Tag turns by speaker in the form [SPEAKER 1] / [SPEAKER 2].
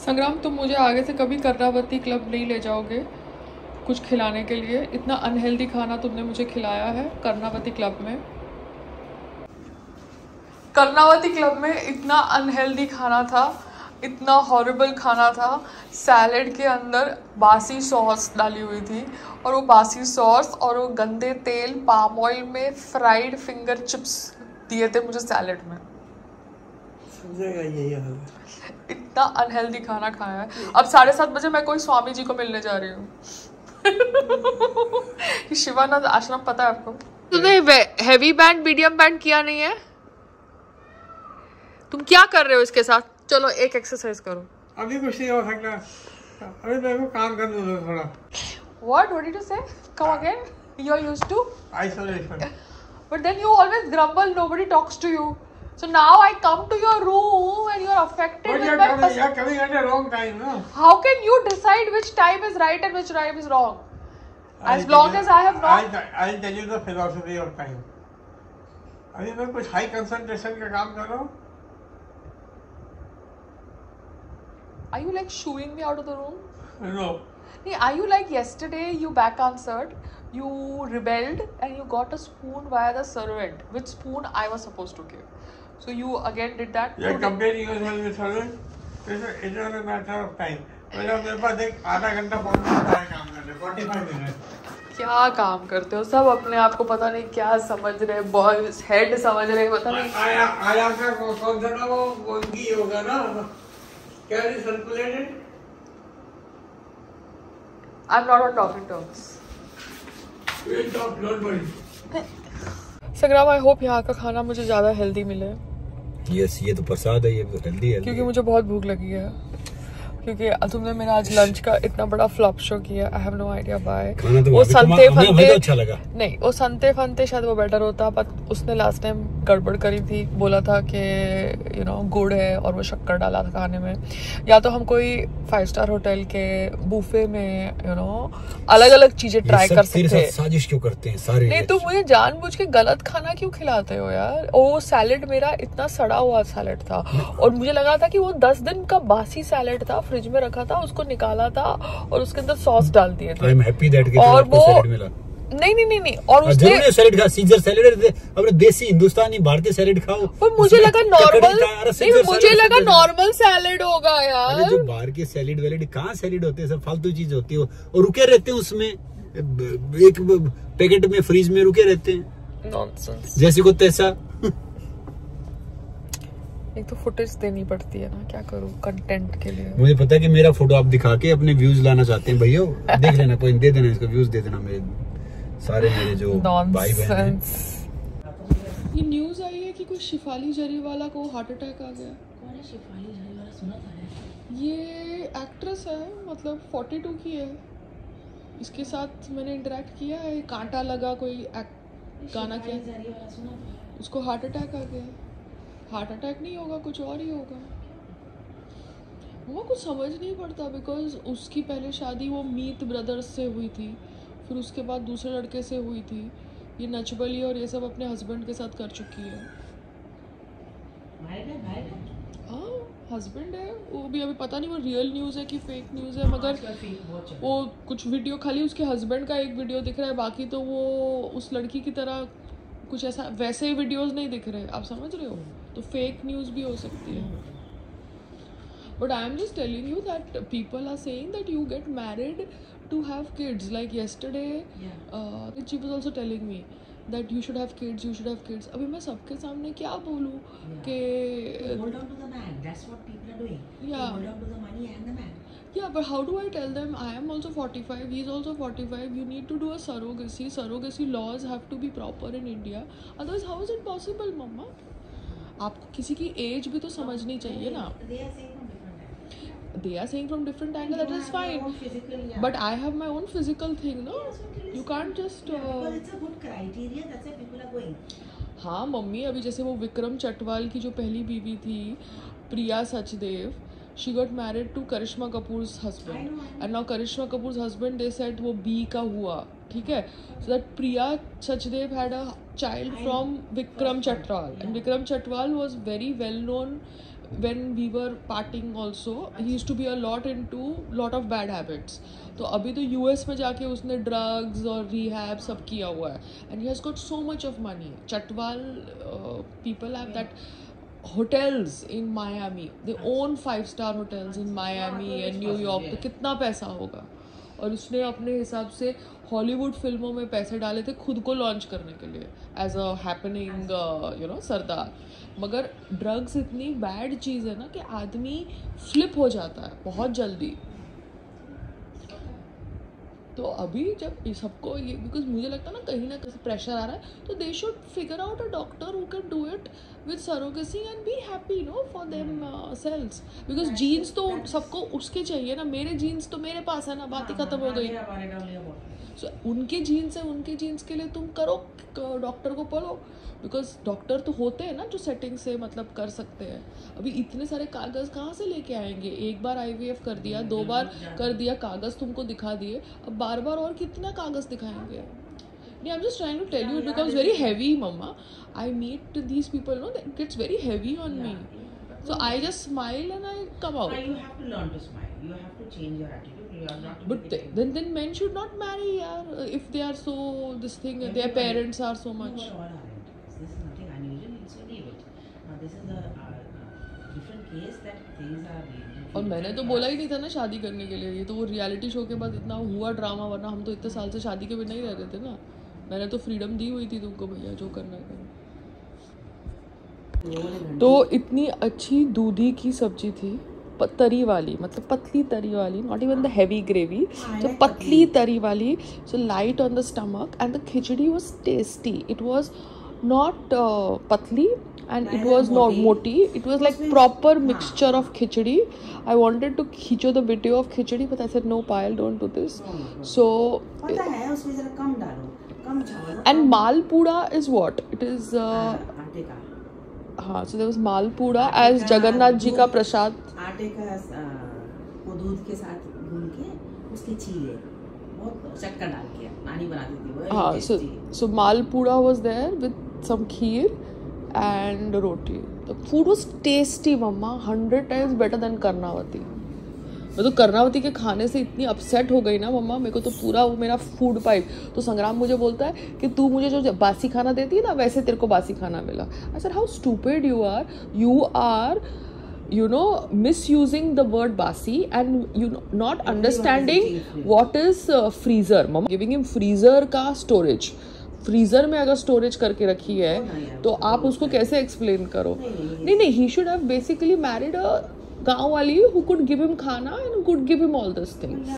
[SPEAKER 1] संग्राम, तुम मुझे आगे से कभी कर्णावती क्लब नहीं ले जाओगे कुछ खिलाने के लिए। इतना अनहेल्दी खाना तुमने मुझे खिलाया है कर्णावती क्लब में। कर्णावती क्लब में इतना अनहेल्दी खाना था, इतना हॉरिबल खाना था। सैलेड के अंदर बासी सॉस डाली हुई थी और वो बासी सॉस और वो गंदे तेल पाम ऑयल में फ्राइड फिंगर चिप्स दिए थे मुझे सैलेड में। इतना अनहेल्दी खाना खाया है। अब 7:30 बजे मैं कोई स्वामी जी को मिलने जा रही हूँ। शिवानंद आश्रम पता है आपको? तुमने हैवी बैंड मीडियम बैंड किया नहीं है? तुम क्या कर रहे हो इसके साथ? चलो एक एक्सरसाइज करो।
[SPEAKER 2] अभी कुछ नहीं हो सकता, अभी मेरे को काम करने दो थोड़ा।
[SPEAKER 1] What did you say? Come again? You are used to
[SPEAKER 2] isolation.
[SPEAKER 1] But then you always grumble. Nobody talks to you. So now I come to your room and you are affected.
[SPEAKER 2] But
[SPEAKER 1] with
[SPEAKER 2] you're coming at the wrong time, no?
[SPEAKER 1] How can you decide which time is right and which time is wrong? As long as I have not.
[SPEAKER 2] I'll tell you the philosophy of time. अभी मैं कुछ high concentration का काम कर रहा हूँ।
[SPEAKER 1] Are you like shooing me out of the room?
[SPEAKER 2] No.
[SPEAKER 1] Are you like yesterday you back answered, you rebelled and you got a spoon via the servant, which spoon I was supposed to give. So you again did that.
[SPEAKER 2] You're comparing yourself with servant. It was a matter of time. मेरे पास एक आधा घंटा पौने घंटा है काम करने, 45 minute.
[SPEAKER 1] क्या काम करते हो सब? अपने आप को पता नहीं क्या समझ रहे, बॉयज हेड समझ रहे, पता नहीं।
[SPEAKER 2] आया का कौन सा ना वो उनकी होगा ना, क्या है circulated.
[SPEAKER 1] I'm not on talking terms.
[SPEAKER 2] We'll talk, don't worry.
[SPEAKER 1] संग्राम, आई होप यहाँ का खाना मुझे ज़्यादा हेल्दी मिले।
[SPEAKER 3] यस, ये तो प्रसाद है, ये हेल्दी है।
[SPEAKER 1] क्योंकि मुझे बहुत भूख लगी है। क्योंकि तुमने मेरा आज लंच का इतना बड़ा फ्लॉप शो किया। I have no idea why. वो संते फंते
[SPEAKER 3] अच्छा लगा
[SPEAKER 1] नहीं, वो संते फंते शायद वो बेटर होता, पर उसने लास्ट टाइम गड़बड़ करी थी। बोला था कि गुड़ है और वो शक्कर डाला था खाने में। या तो हम कोई 5 स्टार होटल के बुफे में अलग अलग चीजें ट्राई कर सकते हैं।
[SPEAKER 3] साजिश क्यों करते हैं सारे?
[SPEAKER 1] नहीं, तुम मुझे जानबूझ के गलत खाना क्यों खिलाते हो यार? वो सैलेड मेरा इतना सड़ा हुआ सैलेड था और मुझे लगा था कि वो 10 दिन का बासी सैलेड था, फ्रिज में रखा था, उसको निकाला था और उसके अंदर सॉस डाल दिए थे।
[SPEAKER 3] आई एम हैप्पी दैट
[SPEAKER 1] और वो
[SPEAKER 3] सैलेड मिला।
[SPEAKER 1] नहीं और उसने
[SPEAKER 3] सैलेड खा, सीजर सैलेड अपने देसी हिंदुस्तानी भारतीय सैलेड खाओ।
[SPEAKER 1] पर मुझे लगा नॉर्मल, मुझे लगा नॉर्मल सैलेड होगा यार।
[SPEAKER 3] अरे जो बाहर के सैलेड वैलेड कहाँ सैलेड होते हैं, सब फालतू चीज होती है और रुके रहते हैं उसमें, एक पैकेट में फ्रीज में रुके रहते हैं।
[SPEAKER 1] नॉनसेंस।
[SPEAKER 3] जैसे को तैसा।
[SPEAKER 1] एक तो फुटेज देनी पड़ती है ना, क्या करूं कंटेंट के लिए।
[SPEAKER 3] मुझे पता है कि मेरा फोटो आप दिखा के अपने व्यूज लाना चाहते हैं भैया, देख लेना, कोई दे देना, इसको व्यूज दे देना। मेरे सारे मेरे जो भाई बहन हैं।
[SPEAKER 1] ये न्यूज आई है कि कोई शिफाली जरीवाला को हार्ट अटैक आ गया।
[SPEAKER 4] कौन है शिफाली जरीवाला? सुना था
[SPEAKER 1] ये एक्ट्रेस है, मतलब 42 की है। इसके साथ मैंने इंटरेक्ट किया है। कांटा लगा कोई गाना किया, उसको हार्ट अटैक आ गया। हार्ट अटैक नहीं होगा, कुछ और ही होगा। वो कुछ समझ नहीं पड़ता, बिकॉज उसकी पहले शादी वो मीत ब्रदर्स से हुई थी, फिर उसके बाद दूसरे लड़के से हुई थी। ये नचबली और ये सब अपने हस्बैंड के साथ कर चुकी है। हाँ, हस्बैंड है वो भी। अभी पता नहीं वो रियल न्यूज़ है कि फेक न्यूज़ है, मगर वो कुछ वीडियो, खाली उसके हस्बैंड का एक वीडियो दिख रहा है, बाकी तो वो उस लड़की की तरह कुछ ऐसा वैसे ही वीडियोस नहीं दिख रहे। आप समझ रहे हो? तो फेक न्यूज़ भी हो सकती है। But I am just telling you that people are saying that you get married to have kids. Like yesterday she was also telling me that you should have kids, you should have kids. अभी मैं सबके सामने क्या बोलूं कि
[SPEAKER 4] hold on to the man. That's what people are doing.
[SPEAKER 1] Yeah.
[SPEAKER 4] Hold on to the money and the man.
[SPEAKER 1] Yeah, but how do I tell them? I am also 45, he is also 45. You need to do a surrogacy. Surrogacy laws have to be proper in India. Otherwise, how is it possible, mama? आपको किसी की as भी तो समझनी चाहिए ना। They are saying from different angle. That is fine. But I have my own physical thing, no? You can't just.
[SPEAKER 4] Because it's a good criteria. That's why people are going.
[SPEAKER 1] हाँ mummy, अभी जैसे वो विक्रम चटवाल की जो पहली बीवी थी Priya Sachdev, she got married to Karisma Kapoor's husband, and now Karisma Kapoor's husband they said वो बी का हुआ, ठीक है? So that Priya Sachdev had a child from Vikram Chatwal, and Vikram Chatwal was very well known when we were partying also, he used to be a lot into lot of bad habits. तो अभी तो US में जाके उसने drugs और rehab सब किया हुआ है, and he has got so much of money. Chatwal people have that hotels in Miami. They own 5-star hotels in Miami and New York. तो कितना पैसा होगा? और उसने अपने हिसाब से हॉलीवुड फिल्मों में पैसे डाले थे खुद को लॉन्च करने के लिए एज अ हैपनिंग सरदार. मगर ड्रग्स इतनी बैड चीज़ है ना कि आदमी फ्लिप हो जाता है बहुत जल्दी. तो अभी जब सबको ये, बिकॉज मुझे लगता है ना कहीं प्रेशर आ रहा है, तो they should figure out a doctor who can do it with surrogacy and be happy no for themselves. Because genes तो सबको उसके चाहिए ना. मेरे जीन्स तो मेरे पास है ना, बात ही खत्म हो गई. सो उनके जीन्स है, उनके जीन्स के लिए तुम करो, डॉक्टर को पढ़ो. बिकॉज डॉक्टर तो होते हैं ना जो सेटिंग से मतलब कर सकते हैं. अभी इतने सारे कागज़ कहाँ से लेके आएंगे? एक बार IVF कर दिया, 2 बार कर दिया, कागज़ तुमको दिखा दिए, अब बार और कितना कागज़ दिखाएंगे? नहीं, I'm just trying to tell you it becomes very heavy, Mama. I meet these people, no, that gets very heavy on me. So I just smile and I come out.
[SPEAKER 4] You have to learn to smile. You have to change your attitude. You are not.
[SPEAKER 1] But then men should not marry, yaar, if they are so this thing. Their parents are so much.
[SPEAKER 4] This is nothing unusual. So leave it. Now this is a different case that things are.
[SPEAKER 1] और मैंने तो बोला ही नहीं था ना शादी करने के लिए. ये तो वो रियलिटी शो के बाद इतना हुआ ड्रामा, वरना हम तो इतने साल से शादी के बिना ही रह रहे थे ना. मैंने तो फ्रीडम दी हुई थी तुमको, भैया जो करना है करो. तो इतनी अच्छी दूधी की सब्जी थी, तरी वाली, मतलब पतली तरी वाली, not even the heavy gravy, so पतली तरी वाली, so light on the stomach, and the khichdi was tasty. It was not patli and it was not moti. It was like proper mixture of khichdi. I wanted to खींचो the video of khichdi, but I said no, Payal, don't do this. So
[SPEAKER 4] पता है उसमें जरा कम डालो, कम चावल.
[SPEAKER 1] And malpura is what? It is
[SPEAKER 4] आटे का.
[SPEAKER 1] हाँ, so there was malpura as Jagannath ji का प्रसाद.
[SPEAKER 4] आटे का वो दूध के साथ गूंद के उसके चीले बहुत चक्कर डाल के नानी बनाती थी वो.
[SPEAKER 1] हाँ, so malpura was there with some kheer and roti. The food was tasty, Mama. 100 times better than Karnavati. मैं तो कर्नावती के खाने से इतनी अपसेट हो गई ना मम्मा, मेरे को तो पूरा वो मेरा फूड पाइप. तो संग्राम मुझे बोलता है कि तू मुझे जो बासी खाना देती है ना, वैसे तेरे को बासी खाना मिला. I said how stupid you are you know misusing the word basi and you not understanding what is freezer. mama giving him freezer का storage. फ्रीजर में अगर स्टोरेज करके रखी है तो आप उसको कैसे एक्सप्लेन करो? नहीं, he should have basically married a गाँव वाली who could give him खाना and could give him all these things.